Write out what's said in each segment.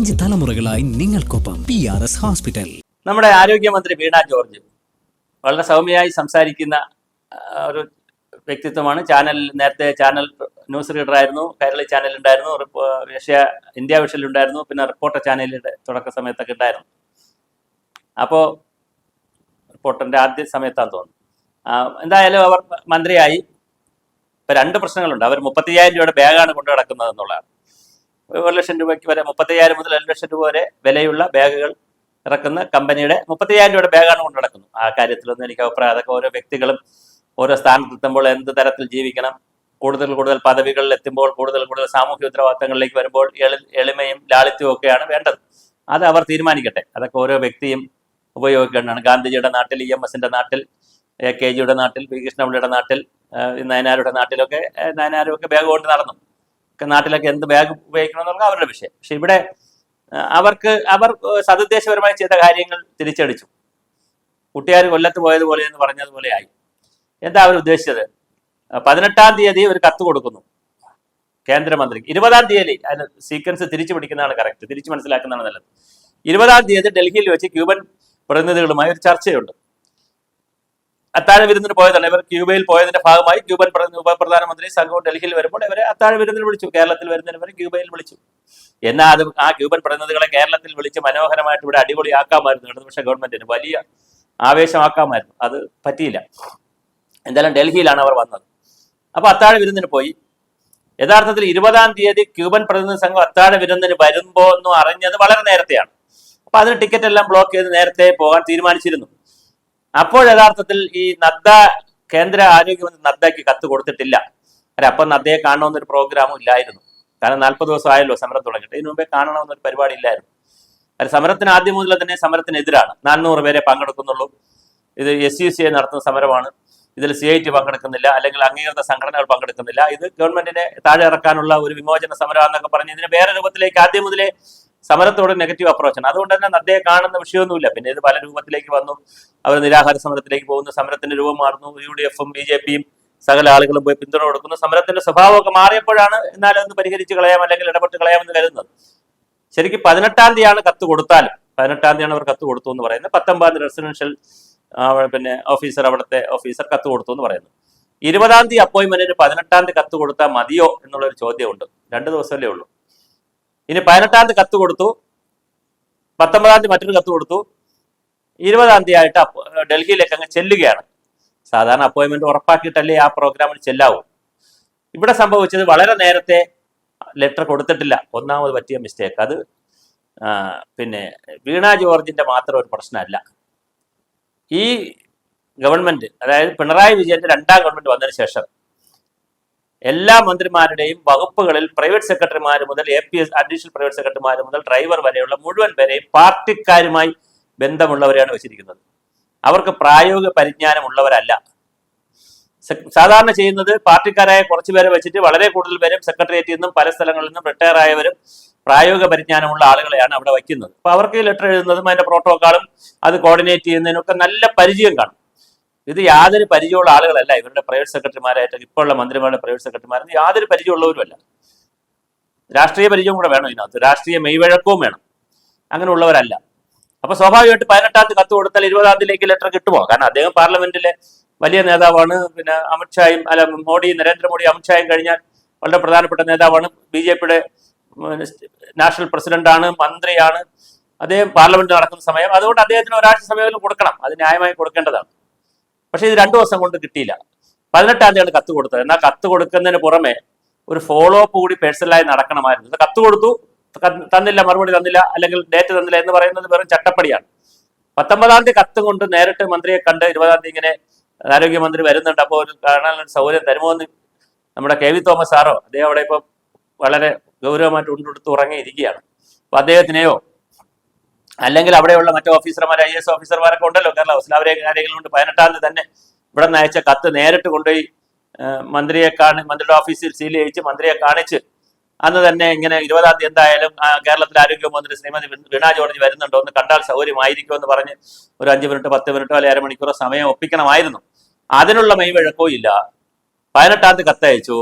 5 തലമുറകളായി നിങ്ങൾക്കൊപ്പം PRS hospital. നമ്മുടെ ആരോഗ്യമന്ത്രി വീണ ജോർജ് വളരെ സൗമ്യമായി സംസാരിക്കുന്ന ഒരു വ്യക്തിത്വമാണ്. നേരത്തെ ചാനൽ ന്യൂസ് റീഡറായിരുന്നു, കൈരളി ചാനലുണ്ടായിരുന്നു, ഇന്ത്യ വിഷനിലുണ്ടായിരുന്നു, പിന്നെ റിപ്പോർട്ടർ ചാനലിൻ്റെ തുടക്ക സമയത്തൊക്കെ ഉണ്ടായിരുന്നു. അപ്പോൾ റിപ്പോർട്ടറിൻ്റെ ആദ്യ സമയത്താന്ന് തോന്നുന്നു. എന്തായാലും അവർ മന്ത്രിയായി. ഇപ്പം 2 പ്രശ്നങ്ങളുണ്ട്. അവർ 35,000 രൂപയുടെ ബാഗാണ് കൊണ്ടു നടക്കുന്നത് എന്നുള്ളതാണ്. 1 ലക്ഷം രൂപയ്ക്ക് വരെ 35,000 മുതൽ 2 ലക്ഷം രൂപ വരെ വിലയുള്ള ബാഗുകൾ ഇറക്കുന്ന കമ്പനിയുടെ 35,000 രൂപയുടെ ബാഗാണ് കൊണ്ടു നടക്കുന്നത്. ആ കാര്യത്തിലൊന്നും എനിക്ക് അഭിപ്രായം. അതൊക്കെ ഓരോ വ്യക്തികളും ഓരോ സ്ഥാനത്തെത്തുമ്പോൾ എന്ത് തരത്തിൽ ജീവിക്കണം, കൂടുതൽ പദവികളിൽ എത്തുമ്പോൾ കൂടുതൽ സാമൂഹ്യ ഉത്തരവാദിത്തങ്ങളിലേക്ക് വരുമ്പോൾ എളിമയും ലാളിത്യവും ഒക്കെയാണ് വേണ്ടത്. അത് അവർ തീരുമാനിക്കട്ടെ. അതൊക്കെ ഓരോ വ്യക്തിയും ഉപയോഗിക്കേണ്ടതാണ്. ഗാന്ധിജിയുടെ നാട്ടിൽ, EMSന്റെ നാട്ടിൽ, KGയുടെ നാട്ടിൽ, പി കൃഷ്ണപിള്ളയുടെ നാട്ടിൽ, നയനാരുടെ നാട്ടിലൊക്കെ ബാഗ് കൊണ്ട് നടന്നു. നാട്ടിലൊക്കെ എന്ത് ബാഗ് ഉപയോഗിക്കണം എന്നുള്ള അവരുടെ വിഷയം. പക്ഷെ ഇവിടെ അവർ സതുദ്ദേശപരമായി ചെയ്ത കാര്യങ്ങൾ തിരിച്ചടിച്ചു. കുട്ടിയാർ കൊല്ലത്ത് പോയതുപോലെ എന്ന് പറഞ്ഞതുപോലെ ആയി. എന്താ അവർ ഉദ്ദേശിച്ചത്? 18-ാം തീയതി ഒരു കത്ത് കൊടുക്കുന്നു കേന്ദ്രമന്ത്രിക്ക്. 20-ാം തീയതി അതിന് സീക്വൻസ് തിരിച്ചു പിടിക്കുന്നതാണ് കറക്റ്റ്, തിരിച്ചു മനസ്സിലാക്കുന്നതാണ് നല്ലത്. 20-ാം തീയതി ഡൽഹിയിൽ വെച്ച് ക്യൂബൻ പ്രതിനിധികളുമായി ഒരു ചർച്ചയുണ്ട്. അത്താഴ വിരുന്നിന് പോയതാണ്. ഇവർ ക്യൂബയിൽ പോയതിന്റെ ഭാഗമായി ക്യൂബൻ ഉപപ്രധാനമന്ത്രി സംഘവും ഡൽഹിയിൽ വരുമ്പോൾ ഇവരെ അത്താഴ വിരുന്നിന് വിളിച്ചു. കേരളത്തിൽ വരുന്നവരെ ക്യൂബയിൽ വിളിച്ചു. എന്നാൽ ആ ക്യൂബൻ പ്രതിനിധികളെ കേരളത്തിൽ വിളിച്ച് മനോഹരമായിട്ട് ഇവിടെ അടിപൊളിയാക്കാമായിരുന്നു ഇടതുപക്ഷ ഗവൺമെന്റിന്, വലിയ ആവേശമാക്കാമായിരുന്നു. അത് പറ്റിയില്ല. എന്തായാലും ഡൽഹിയിലാണ് അവർ വന്നത്. അപ്പൊ അത്താഴ വിരുന്നിന് പോയി. യഥാർത്ഥത്തിൽ 20-ാം തീയതി ക്യൂബൻ പ്രതിനിധി സംഘം അത്താഴ വിരുന്നിന് വരുമ്പോ എന്ന് അറിഞ്ഞത് വളരെ നേരത്തെയാണ്. അപ്പൊ അതിന് ടിക്കറ്റ് എല്ലാം ബ്ലോക്ക് ചെയ്ത് നേരത്തെ പോകാൻ തീരുമാനിച്ചിരുന്നു. അപ്പോൾ യഥാർത്ഥത്തിൽ ഈ നദ്ദ, കേന്ദ്ര ആരോഗ്യമന്ത്രി നദ്ദയ്ക്ക് കത്ത് കൊടുത്തിട്ടില്ല. അപ്പം നദ്ദയെ കാണണമെന്നൊരു പ്രോഗ്രാമും ഇല്ലായിരുന്നു. കാരണം 40 ദിവസം ആയല്ലോ സമരം തുടങ്ങിയിട്ട്. ഇതിനു മുമ്പേ കാണണമെന്നൊരു പരിപാടി ഇല്ലായിരുന്നു. അത് സമരത്തിന് ആദ്യം മുതൽ തന്നെ സമരത്തിനെതിരാണ്. 400 പേരെ പങ്കെടുക്കുന്നുള്ളൂ. ഇത് SUCI നടത്തുന്ന സമരമാണ്. ഇതിൽ CIT പങ്കെടുക്കുന്നില്ല, അല്ലെങ്കിൽ അംഗീകൃത സംഘടനകൾ പങ്കെടുക്കുന്നില്ല. ഇത് ഗവൺമെന്റിനെ താഴെ ഇറക്കാനുള്ള ഒരു വിമോചന സമരമാണെന്നൊക്കെ പറഞ്ഞ് ഇതിന് വേറെ രൂപത്തിലേക്ക് ആദ്യം മുതലേ സമരത്തോട് നെഗറ്റീവ് അപ്രോച്ചാണ്. അതുകൊണ്ട് തന്നെ നദ്ദയെ കാണുന്ന വിഷയമൊന്നുമില്ല. പിന്നെ ഇത് പല രൂപത്തിലേക്ക് വന്നു. അവർ നിരാഹാര സമരത്തിലേക്ക് പോകുന്നു, സമരത്തിന്റെ രൂപം മാറുന്നു. UDF-ഉം BJP-യും സകല ആളുകളും പോയി പിന്തുണ കൊടുക്കുന്നു. സമരത്തിന്റെ സ്വഭാവമൊക്കെ മാറിയപ്പോഴാണ് എന്നാലും ഒന്ന് പരിഹരിച്ച് കളയാം, അല്ലെങ്കിൽ ഇടപെട്ട് കളയാമെന്ന് കരുതുന്നത്. ശരിക്കും 18-ാം തീയതിയാണ് കത്ത് കൊടുത്താലും, 18-ാം തീയതിയാണ് അവർ കത്ത് കൊടുത്തു എന്ന് പറയുന്നത്. 19-ാം തീയതി റെസിഡൻഷ്യൽ അവിടുത്തെ ഓഫീസർ കത്ത് കൊടുത്തു എന്ന് പറയുന്നു. 20-ാം തീയതി അപ്പോയിന്റ്മെന്റിന് 18-ാം തീയതി കത്ത് കൊടുത്താൽ മതിയോ എന്നുള്ളൊരു ചോദ്യമുണ്ട്. 2 ദിവസമല്ലേ ഉള്ളൂ. ഇനി 18-ാം തീയതി കത്ത് കൊടുത്തു, 19-ാം തീയതി മറ്റൊരു കത്ത് കൊടുത്തു, 20-ാം തീയതി ആയിട്ട് ഡൽഹിയിലേക്ക് അങ്ങ് ചെല്ലുകയാണ്. സാധാരണ അപ്പോയിന്റ്മെന്റ് ഉറപ്പാക്കിയിട്ടല്ലേ ആ പ്രോഗ്രാമിൽ ചെല്ലാവൂ. ഇവിടെ സംഭവിച്ചത് വളരെ നേരത്തെ ലെറ്റർ കൊടുത്തിട്ടില്ല. ഒന്നാമത് പറ്റിയ മിസ്റ്റേക്ക്. അത് പിന്നെ വീണ ജോർജിന്റെ മാത്രം ഒരു പ്രശ്നമല്ല. ഈ ഗവൺമെന്റ്, അതായത് പിണറായി വിജയന്റെ 2ാം ഗവൺമെന്റ് വന്നതിന് ശേഷം എല്ലാ മന്ത്രിമാരുടെയും വകുപ്പുകളിൽ പ്രൈവറ്റ് സെക്രട്ടറിമാർ മുതൽ APS അഡീഷണൽ പ്രൈവറ്റ് സെക്രട്ടറിമാർ മുതൽ ഡ്രൈവർ വരെയുള്ള മുഴുവൻ പേരെയും പാർട്ടിക്കാരുമായി ബന്ധമുള്ളവരെയാണ് വെച്ചിരിക്കുന്നത്. അവർക്ക് പ്രായോഗിക പരിജ്ഞാനമുള്ളവരല്ല. സാധാരണ ചെയ്യുന്നത് പാർട്ടിക്കാരായ കുറച്ചു പേരെ വെച്ചിട്ട് വളരെ കൂടുതൽ പേരും സെക്രട്ടേറിയറ്റിൽ നിന്നും പല സ്ഥലങ്ങളിൽ നിന്നും റിട്ടയർ ആയവരും പ്രായോഗിക പരിജ്ഞാനമുള്ള ആളുകളെയാണ് അവിടെ വയ്ക്കുന്നത്. അപ്പൊ അവർക്ക് ലെറ്റർ എഴുതുന്നതും അതിന്റെ പ്രോട്ടോക്കോളും അത് കോർഡിനേറ്റ് ചെയ്യുന്നതിനൊക്കെ നല്ല പരിചയം കാണും. ഇത് യാതൊരു പരിചയമുള്ള ആളുകളല്ല. ഇവരുടെ പ്രൈവറ്റ് സെക്രട്ടറിമാരായിട്ട് ഇപ്പോഴുള്ള മന്ത്രിമാരുടെ പ്രൈവറ്റ് സെക്രട്ടറിമാരും യാതൊരു പരിചയമുള്ളവരുമല്ല. രാഷ്ട്രീയ പരിചയം കൂടെ വേണം ഇതിനകത്ത്, രാഷ്ട്രീയ മെയ്വഴക്കവും വേണം. അങ്ങനെയുള്ളവരല്ല. അപ്പൊ സ്വാഭാവികമായിട്ട് 18-ാം തീയതി കത്ത് കൊടുത്താൽ 20-ാം തീയതിയിലേക്ക് ലെറ്റർ കിട്ടുമോ? കാരണം അദ്ദേഹം പാർലമെന്റിലെ വലിയ നേതാവാണ്. പിന്നെ നരേന്ദ്രമോദി അമിത്ഷായും കഴിഞ്ഞാൽ വളരെ പ്രധാനപ്പെട്ട നേതാവാണ്. BJP-യുടെ നാഷണൽ പ്രസിഡന്റാണ്, മന്ത്രിയാണ്. അദ്ദേഹം പാർലമെന്റ് നടക്കുന്ന സമയം. അതുകൊണ്ട് അദ്ദേഹത്തിന് ഒരാഴ്ച സമയം കൊടുക്കണം. അത് ന്യായമായി കൊടുക്കേണ്ടതാണ്. പക്ഷെ ഇത് 2 ദിവസം കൊണ്ട് കിട്ടിയില്ല. 18-ാം തീയതിയാണ് കത്ത് കൊടുത്തത്. എന്നാൽ കത്ത് കൊടുക്കുന്നതിന് പുറമെ ഒരു ഫോളോ അപ്പ് കൂടി പേഴ്സണലായി നടക്കണമായിരുന്നു. കത്ത് കൊടുത്തു, തന്നില്ല, മറുപടി തന്നില്ല, അല്ലെങ്കിൽ ഡേറ്റ് തന്നില്ല എന്ന് പറയുന്നത് വെറും ചട്ടപ്പടിയാണ്. 19-ാം തീയതി കത്ത് കൊണ്ട് നേരിട്ട് മന്ത്രിയെ കണ്ട് 20-ാം തീയതി ഇങ്ങനെ ആരോഗ്യമന്ത്രി വരുന്നുണ്ട്, അപ്പോൾ ഒരു കാണാനൊരു സൗകര്യം തരുമോ എന്ന് നമ്മുടെ KV തോമസ് സാറോ, അദ്ദേഹം അവിടെ ഇപ്പം വളരെ ഗൗരവമായിട്ട് ഉണ്ടെടുത്ത് ഉറങ്ങിയിരിക്കുകയാണ്. അപ്പൊ അദ്ദേഹത്തിനെയോ അല്ലെങ്കിൽ അവിടെയുള്ള മറ്റു ഓഫീസർമാർ, IAS ഓഫീസർമാരൊക്കെ ഉണ്ടല്ലോ കേരള ഹൗസിൽ, അവരെ കാര്യങ്ങൾ കൊണ്ട് 18-ാം തീയതി തന്നെ ഇവിടെ നിന്ന് അയച്ച കത്ത് നേരിട്ട് കൊണ്ടുപോയി മന്ത്രിയുടെ ഓഫീസിൽ സീൽ ചെയ്യിച്ച് മന്ത്രിയെ കാണിച്ച് അന്ന് തന്നെ ഇങ്ങനെ 20-ാം തീയതി എന്തായാലും കേരളത്തിലെ ആരോഗ്യമന്ത്രി ശ്രീമതി വീണ ജോർജ് വരുന്നുണ്ടോ എന്ന് കണ്ടാൽ സൗകര്യമായിരിക്കും എന്ന് പറഞ്ഞ് ഒരു 5 മിനിറ്റ് 10 മിനിറ്റോ അല്ലെങ്കിൽ അരമണിക്കൂറോ സമയം ഒപ്പിക്കണമായിരുന്നു. അതിനുള്ള മെയ്വഴക്കവും ഇല്ല. 18-ാം തീയതി കത്തയച്ചു.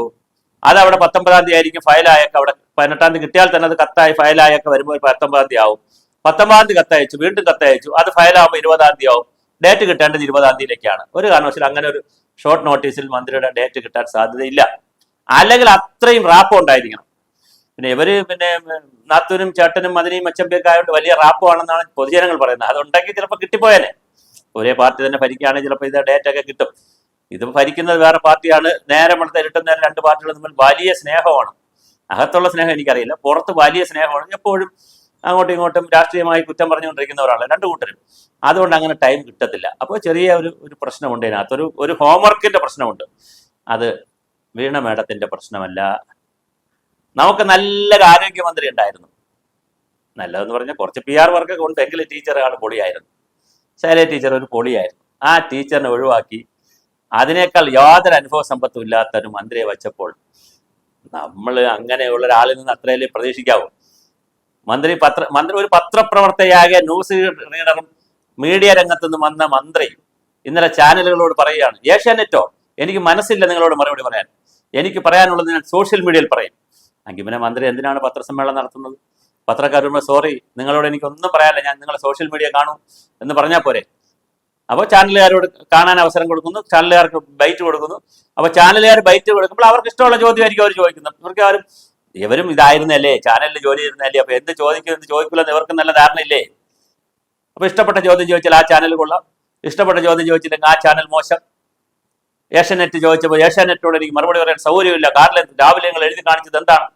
അത് അവിടെ 19-ാം തീയതി ആയിരിക്കും ഫയലായൊക്കെ അവിടെ 18-ാം തീയതി കിട്ടിയാൽ തന്നെ അത് കത്തായി ഫയലായൊക്കെ വരുമ്പോൾ 19-ാം തീയതി ആവും. 19-ാം തീയതി കത്തയച്ചു, വീണ്ടും കത്തയച്ചു, അത് ഫയലാകുമ്പോൾ 20-ാം തീയതി ആവും. ഡേറ്റ് കിട്ടേണ്ടത് 20-ാം തീയതിയിലേക്കാണ്. ഒരു കാരണവശാലും അങ്ങനെ ഒരു ഷോർട്ട് നോട്ടീസിൽ മന്ത്രിയുടെ ഡേറ്റ് കിട്ടാൻ സാധ്യതയില്ല. അല്ലെങ്കിൽ അത്രയും റാപ്പ് ഉണ്ടായിരിക്കണം. പിന്നെ ഇവര് നാത്തൂനും ചേട്ടനും മദിനിയും അച്ചമ്പിയൊക്കെ ആയതുകൊണ്ട് വലിയ റാപ്പ് ആണെന്നാണ് പൊതുജനങ്ങൾ പറയുന്നത്. അതുണ്ടെങ്കിൽ ചിലപ്പോൾ കിട്ടിപ്പോയേനെ. ഒരേ പാർട്ടി തന്നെ ഭരിക്കുകയാണെങ്കിൽ ചിലപ്പോൾ ഇത് ഡേറ്റ് ഒക്കെ കിട്ടും. ഇത് ഭരിക്കുന്നത് വേറെ പാർട്ടിയാണ്. നേരെ മണത്തെ ഇരുട്ടും നേരം രണ്ട് പാർട്ടികൾ തമ്മിൽ വലിയ സ്നേഹമാണ്. അകത്തുള്ള സ്നേഹം എനിക്കറിയില്ല, പുറത്ത് വലിയ സ്നേഹമാണ്. എപ്പോഴും അങ്ങോട്ടും ഇങ്ങോട്ടും രാഷ്ട്രീയമായി കുറ്റം പറഞ്ഞുകൊണ്ടിരിക്കുന്നവരാണ് രണ്ടു കൂട്ടരും. അതുകൊണ്ട് അങ്ങനെ ടൈം കിട്ടത്തില്ല. അപ്പോൾ ചെറിയ ഒരു പ്രശ്നമുണ്ട് ഇതിനകത്ത്, ഒരു ഹോംവർക്കിന്റെ പ്രശ്നമുണ്ട്. അത് വീണ മേഡത്തിന്റെ പ്രശ്നമല്ല. നമുക്ക് നല്ലൊരു ആരോഗ്യമന്ത്രി ഉണ്ടായിരുന്നു. നല്ലതെന്ന് പറഞ്ഞാൽ കുറച്ച് PR വർക്കൊക്കെ ഉണ്ട്, എങ്കിലും ടീച്ചർ ആൾ പൊളിയായിരുന്നു. ശൈലജ ടീച്ചർ ഒരു പൊളിയായിരുന്നു. ആ ടീച്ചറിനെ ഒഴിവാക്കി അതിനേക്കാൾ യാതൊരു അനുഭവ സമ്പത്തും ഇല്ലാത്ത ഒരു മന്ത്രിയെ വെച്ചപ്പോൾ നമ്മൾ അങ്ങനെയുള്ള ഒരാളിൽ നിന്ന് അത്രയല്ലേ പ്രതീക്ഷിക്കാവൂ. മന്ത്രി ഒരു പത്രപ്രവർത്തകയാകെ ന്യൂസ് റീഡറും മീഡിയ രംഗത്തു നിന്ന് വന്ന മന്ത്രി ഇന്നലെ ചാനലുകളോട് പറയുകയാണ്, ഏഷ്യാനെറ്റോ എനിക്ക് മനസ്സില്ല നിങ്ങളോട് മറുപടി പറയാൻ, എനിക്ക് പറയാനുള്ളത് ഞാൻ സോഷ്യൽ മീഡിയയിൽ പറയും. എങ്കിൽ പിന്നെ മന്ത്രി എന്തിനാണ് പത്രസമ്മേളനം നടത്തുന്നത്? പത്രക്കാരോട് സോറി, നിങ്ങളോട് എനിക്കൊന്നും പറയാനില്ല, ഞാൻ നിങ്ങളെ സോഷ്യൽ മീഡിയ കാണും എന്ന് പറഞ്ഞാൽ പോരെ? അപ്പോൾ ചാനലുകാരോട് കാണാൻ അവസരം കൊടുക്കുന്നു, ചാനലുകാർക്ക് ബൈറ്റ് കൊടുക്കുന്നു. അപ്പോൾ ചാനലുകാർ ബൈറ്റ് കൊടുക്കുമ്പോൾ അവർക്ക് ഇഷ്ടമുള്ള ചോദ്യമായിരിക്കും അവർ ചോദിക്കുന്നത്. ഇവരും ഇതായിരുന്നല്ലേ, ചാനലിൽ ജോലി ചെയ്യുന്നതല്ലേ, അപ്പോൾ എന്ത് ചോദിക്കും എന്ത് ചോദിക്കില്ലെന്ന് ഇവർക്ക് നല്ല ധാരണയില്ലേ? അപ്പോൾ ഇഷ്ടപ്പെട്ട ചോദ്യം ചോദിച്ചാൽ ആ ചാനൽ കൊള്ളാം, ഇഷ്ടപ്പെട്ട ചോദ്യം ചോദിച്ചില്ലെങ്കിൽ ആ ചാനൽ മോശം. ഏഷ്യാനെറ്റ് ചോദിച്ചപ്പോൾ ഏഷ്യാനെറ്റോട് എനിക്ക് മറുപടി പറയാൻ സൗകര്യമില്ല, കാരണം രാവിലെ നിങ്ങൾ എഴുതി കാണിച്ചത് എന്താണ്?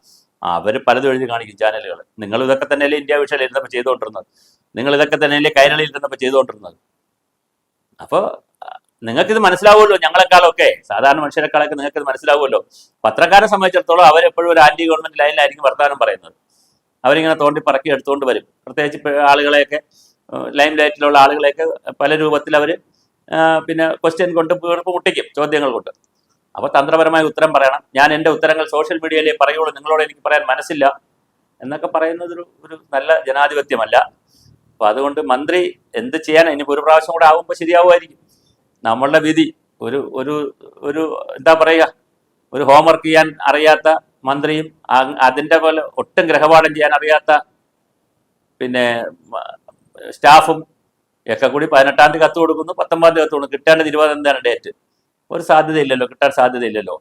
അവർ പലതും എഴുതി കാണിക്കും ചാനലുകൾ. നിങ്ങൾ ഇതൊക്കെ തന്നെയല്ലേ ഇന്ത്യ വിഷയിൽ ഇരുന്നപ്പോൾ ചെയ്തുകൊണ്ടിരുന്നത്, നിങ്ങൾ ഇതൊക്കെ തന്നെയല്ലേ കൈരളിയിൽ ഇരുന്നപ്പോൾ ചെയ്തുകൊണ്ടിരുന്നത്. അപ്പോൾ നിങ്ങൾക്കിത് മനസ്സിലാവുമല്ലോ, ഞങ്ങളെക്കാളൊക്കെ സാധാരണ മനുഷ്യരെക്കാളൊക്കെ നിങ്ങൾക്കിത് മനസ്സിലാവുമല്ലോ. പത്രക്കാരെ സംബന്ധിച്ചിടത്തോളം അവരെപ്പോഴും ഒരു ആന്റി ഗവൺമെന്റ് ലൈനിലായിരിക്കും വർത്തമാനം പറയുന്നത്. അവരിങ്ങനെ തോണ്ടി പറക്കി എടുത്തുകൊണ്ട് വരും. പ്രത്യേകിച്ച് ആളുകളെയൊക്കെ ലൈം ലൈറ്റിലുള്ള ആളുകളെയൊക്കെ പല രൂപത്തിൽ അവർ ക്വസ്റ്റ്യൻ കൊണ്ട് വീർപ്പ് മുട്ടിക്കും, ചോദ്യങ്ങൾ കൊണ്ട്. അപ്പോൾ തന്ത്രപരമായ ഉത്തരം പറയണം. ഞാൻ എൻ്റെ ഉത്തരങ്ങൾ സോഷ്യൽ മീഡിയയിലേ പറയുള്ളൂ, നിങ്ങളോട് എനിക്ക് പറയാൻ മനസ്സില്ല എന്നൊക്കെ പറയുന്നത് ഒരു നല്ല ജനാധിപത്യമല്ല. അപ്പോൾ അതുകൊണ്ട് മന്ത്രി എന്ത് ചെയ്യാനാണ്? ഇനിയിപ്പോൾ ഒരു പ്രാവശ്യം കൂടെ ആകുമ്പോൾ ശരിയാവുമായിരിക്കും. നമ്മളുടെ വിധി ഒരു എന്താ പറയുക, ഒരു ഹോംവർക്ക് ചെയ്യാൻ അറിയാത്ത മന്ത്രിയും അതിൻ്റെ പോലെ ഒട്ടും ഗ്രഹപാഠം ചെയ്യാൻ അറിയാത്ത സ്റ്റാഫും ഒക്കെ കൂടി 18-ാം തീയതി കത്ത് കൊടുക്കുന്നു, 19-ാം തീയതി കത്ത് കൊടുക്കുന്നു. കിട്ടേണ്ടത് 20 എന്താണ് ഡേറ്റ്? ഒരു സാധ്യതയില്ലല്ലോ, കിട്ടാൻ സാധ്യതയില്ലല്ലോ.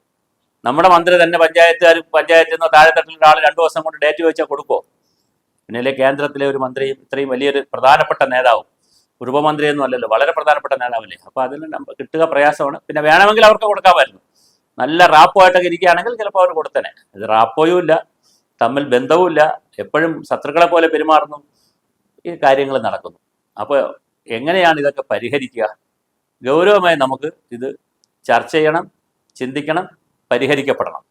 നമ്മുടെ മന്ത്രി തന്നെ പഞ്ചായത്തിൽ നിന്ന് താഴെത്തട്ടിലുള്ള ആൾ 2 ദിവസം കൊണ്ട് ഡേറ്റ് ചോദിച്ചാൽ കൊടുക്കുമോ? പിന്നെ കേന്ദ്രത്തിലെ ഒരു മന്ത്രിയും ഇത്രയും വലിയൊരു പ്രധാനപ്പെട്ട നേതാവും, ഒരു ഉപമന്ത്രിയൊന്നും അല്ലല്ലോ, വളരെ പ്രധാനപ്പെട്ട നേതാവല്ലേ. അപ്പോൾ അതിന് കിട്ടുക പ്രയാസമാണ്. പിന്നെ വേണമെങ്കിൽ അവർക്ക് കൊടുക്കാമായിരുന്നു. നല്ല റാപ്പോയിട്ടൊക്കെ ഇരിക്കുകയാണെങ്കിൽ ചിലപ്പോൾ അവർ കൊടുത്തനെ. ഇത് റാപ്പോയും ഇല്ല, തമ്മിൽ ബന്ധവുമില്ല, എപ്പോഴും ശത്രുക്കളെ പോലെ പെരുമാറുന്നു, ഈ കാര്യങ്ങൾ നടക്കുന്നു. അപ്പോൾ എങ്ങനെയാണ് ഇതൊക്കെ പരിഹരിക്കുക? ഗൗരവമായി നമുക്ക് ഇത് ചർച്ച ചെയ്യണം, ചിന്തിക്കണം, പരിഹരിക്കപ്പെടണം.